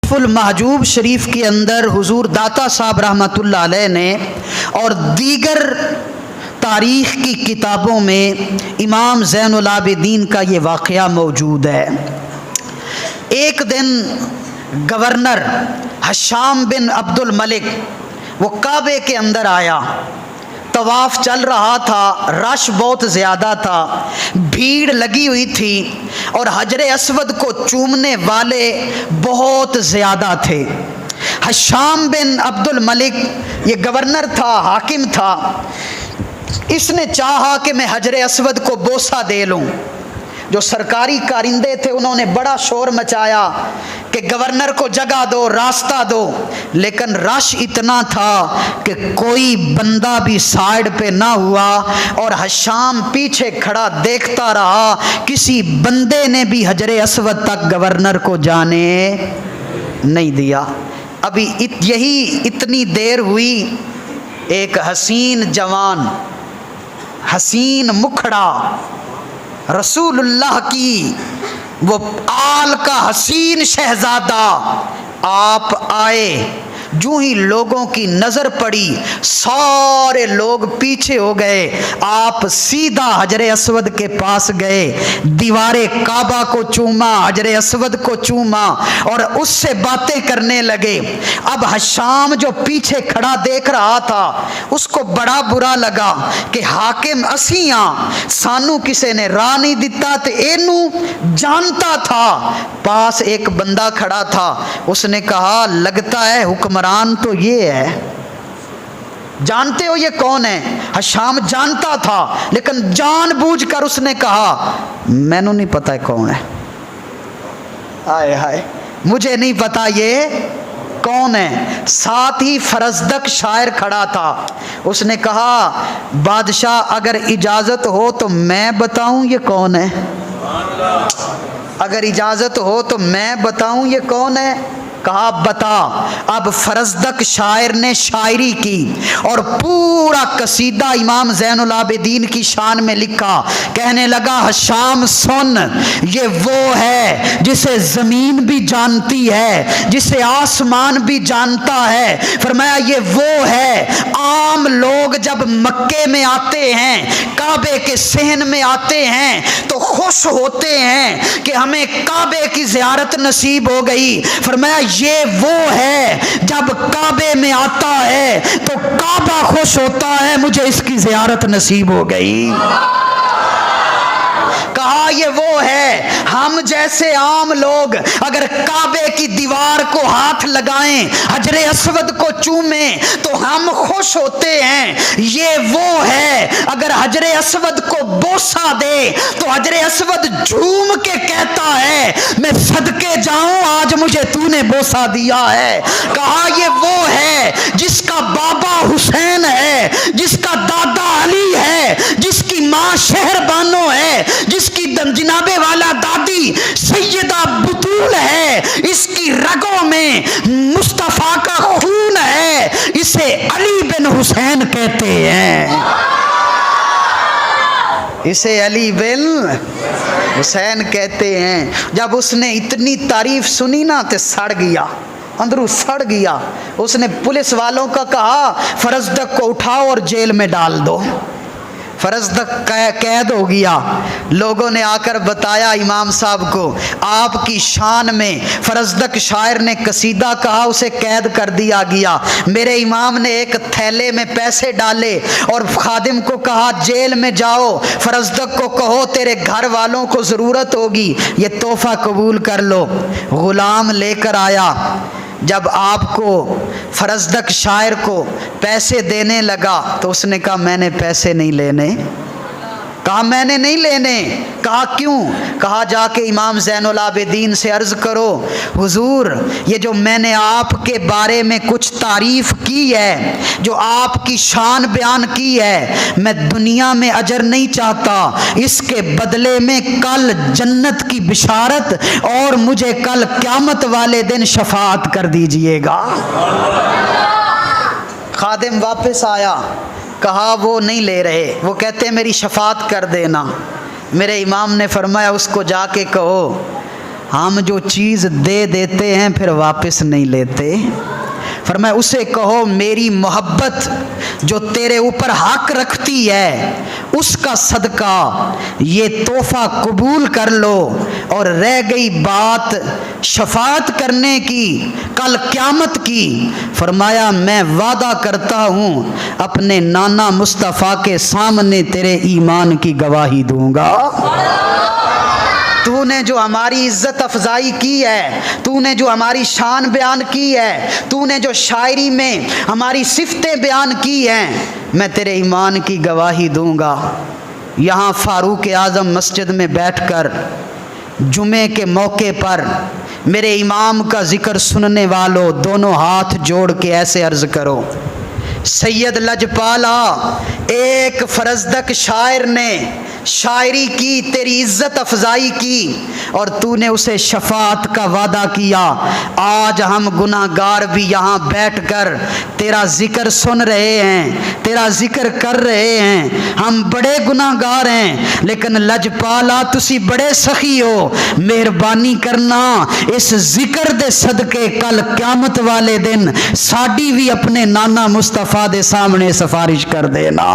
Full Mahjub शरीफ के अंदर हुजूर दाता साहब रहमतुल्लाह अलैह ने और दीगर तारीख़ की किताबों में इमाम ज़ैनुल आबिदीन का ये वाक़या मौजूद है। एक दिन गवर्नर हशाम बिन अब्दुल मलिक वो काबे के अंदर आया। तवाफ़ चल रहा था, रश बहुत ज़्यादा था, भीड़ लगी हुई थी और हजरे अस्वद को चूमने वाले बहुत ज़्यादा थे। हशाम बिन अब्दुल मलिक ये गवर्नर था, हाकिम था। इसने चाहा कि मैं हजरे अस्वद को बोसा दे लूँ। जो सरकारी कारिंदे थे उन्होंने बड़ा शोर मचाया कि गवर्नर को जगह दो, रास्ता दो, लेकिन रश इतना था कि कोई बंदा भी साइड पे ना हुआ और हशाम पीछे खड़ा देखता रहा। किसी बंदे ने भी हजरे अस्वद तक गवर्नर को जाने नहीं दिया। अभी यही इतनी देर हुई, एक हसीन जवान, हसीन मुखड़ा, रसूलुल्लाह की वो आल का हसीन शहजादा आप आए। जो ही लोगों की नज़र पड़ी सारे लोग पीछे हो गए। आप सीधा हजरे अस्वद के पास गए, दीवारे काबा को चूमा, हजरे अस्वद को चूमा और उससे बातें करने लगे। अब हशाम जो पीछे खड़ा देख रहा था उसको बड़ा बुरा लगा कि हाकिम असियां सानू किसे ने राह नहीं दिता ते एनू जानता था। पास एक बंदा खड़ा था, उसने कहा लगता है हुक्मरान तो ये है, जानते हो ये कौन है? हशाम जानता था लेकिन जानबूझकर उसने कहा मैनू नहीं पता है कौन है। हाय हाय, मुझे नहीं पता ये कौन है। साथ ही फरजदक शायर खड़ा था, उसने कहा बादशाह अगर इजाजत हो तो मैं बताऊं ये कौन है? अगर इजाजत हो तो मैं बताऊं ये कौन है? कहा बता। अब फरजदक शायर ने शायरी की और पूरा कसीदा इमाम ज़ैनुल आबिदीन की शान में लिखा। कहने लगा हशाम सुन, ये वो है जिसे ज़मीन भी जानती है, जिसे आसमान भी जानता है। फरमाया ये वो है, आम लोग जब मक्के में आते हैं, काबे के सहन में आते हैं तो खुश होते हैं कि हमें काबे की ज़ियारत नसीब हो गई। फरमाया ये वो है जब काबे में आता है तो काबा खुश होता है, मुझे इसकी ज़ियारत नसीब हो गई। कहा ये वो है, हम जैसे आम लोग अगर काबे की दीवार को हाथ लगाएं, हजरे अस्वद को चूमें तो हम खुश होते हैं। ये वो है अगर हजरे अस्वद को बोसा दे तो हजरे अस्वद झूम के कहता है मैं सदके जाऊं आज मुझे तूने बोसा दिया है। कहा ये वो है जिसका बाबा हुसैन है, जिसका दादा अली है, जिसकी माँ शहरबानो है, जिसकी जनाबे वाला दादी सैयदा बुतूल है, इसकी रगों में मुस्तफा का खून है, इसे अली बिन हुसैन कहते हैं। इसे अली बिन हुसैन कहते हैं। जब उसने इतनी तारीफ सुनी ना तो सड़ गया, अंदरू सड़ गया। उसने पुलिस वालों का कहा फरजदक को उठाओ और जेल में डाल दो। फरजदक कैद हो गया। लोगों ने आकर बताया इमाम साहब को, आपकी शान में फरजदक शायर ने कसीदा कहा, उसे कैद कर दिया गया। मेरे इमाम ने एक थैले में पैसे डाले और खादिम को कहा जेल में जाओ, फरजदक को कहो तेरे घर वालों को ज़रूरत होगी, ये तोहफा कबूल कर लो। ग़ुलाम लेकर आया। जब आपको फरजदक शायर को पैसे देने लगा तो उसने कहा मैंने पैसे नहीं लेने। कहा मैंने नहीं लेने। कहा क्यों? कहा जाके इमाम ज़ैनुल आबिदीन से अर्ज़ करो हुजूर ये जो मैंने आपके बारे में कुछ तारीफ़ की है, जो आपकी शान बयान की है, मैं दुनिया में अजर नहीं चाहता, इसके बदले में कल जन्नत की बिशारत और मुझे कल क़यामत वाले दिन शफाअत कर दीजिएगा। खादिम वापस आया, कहा वो नहीं ले रहे, वो कहते हैं मेरी शफाअत कर देना। मेरे इमाम ने फरमाया उसको जाके कहो ہم جو چیز دے دیتے ہیں پھر واپس نہیں لیتے۔ فرمایا اسے کہو میری محبت جو تیرے اوپر حق رکھتی ہے اس کا صدقہ یہ تحفہ قبول کر لو، اور رہ گئی بات شفاعت کرنے کی کل قیامت کی، فرمایا میں وعدہ کرتا ہوں اپنے نانا مصطفیٰ کے سامنے تیرے ایمان کی گواہی دوں گا۔ تو نے جو ہماری عزت افزائی کی ہے، تو نے جو ہماری شان بیان کی ہے، تو نے جو شاعری میں ہماری صفتیں بیان کی ہیں، میں تیرے ایمان کی گواہی دوں گا۔ یہاں فاروق اعظم مسجد میں بیٹھ کر جمعے کے موقع پر میرے امام کا ذکر سننے والوں دونوں ہاتھ جوڑ کے ایسے عرض کرو، سید لجپالا ایک فرزدق شاعر نے شاعری کی، تیری عزت افزائی کی، اور تو نے اسے شفاعت کا وعدہ کیا۔ آج ہم گناہ گار بھی یہاں بیٹھ کر تیرا ذکر سن رہے ہیں، تیرا ذکر کر رہے ہیں، ہم بڑے گناہ گار ہیں، لیکن لجپالا تسی بڑے سخی ہو، مہربانی کرنا اس ذکر دے صدقے کل قیامت والے دن ساڈی بھی اپنے نانا مصطفیٰ دے سامنے سفارش کر دینا۔